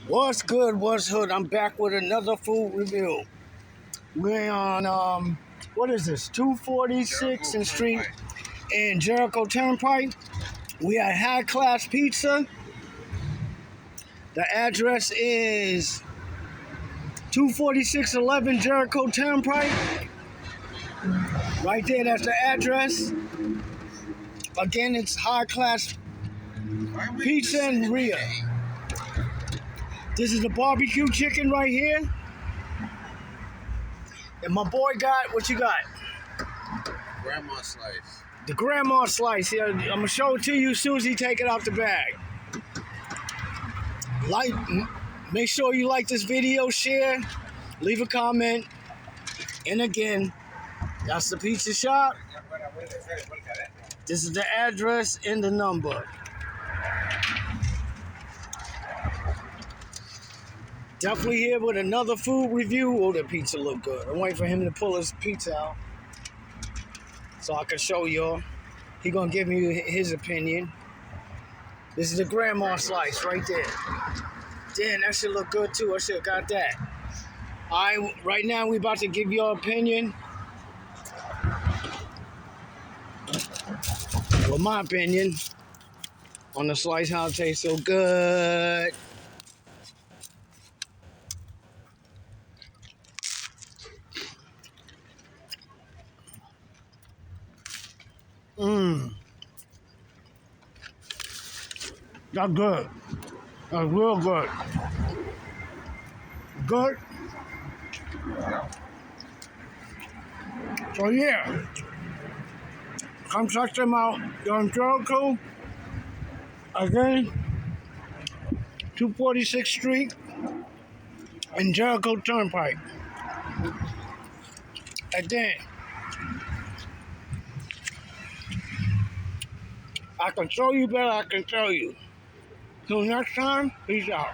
What's good? What's hood? I'm back with another food review. We're on what is this? 246th Street in Jericho Turnpike. We at High Class Pizza. The address is 24611 Jericho Turnpike. Right there, that's the address. Again, it's High Class Pizza and Ria. This is the barbecue chicken right here. And my boy got, what you got? Grandma slice. The grandma slice here. I'm gonna show it to you as soon as he take it out the bag. Make sure you like this video, share, leave a comment, and again, that's the pizza shop. This is the address and the number. Definitely here with another food review. Oh, the pizza look good. I'm waiting for him to pull his pizza out so I can show y'all. He gonna give me his opinion. This is the grandma slice right there. Damn, that should look good too. I should have got that. Alright, right now we about to give your opinion. Well, my opinion on the slice, how it tastes so good. That's good. That's real good. Good. So yeah, come check them out. You're in Jericho. Again, 246th Street in Jericho Turnpike. Again, I can show you better, I can tell you. Till next time, peace out.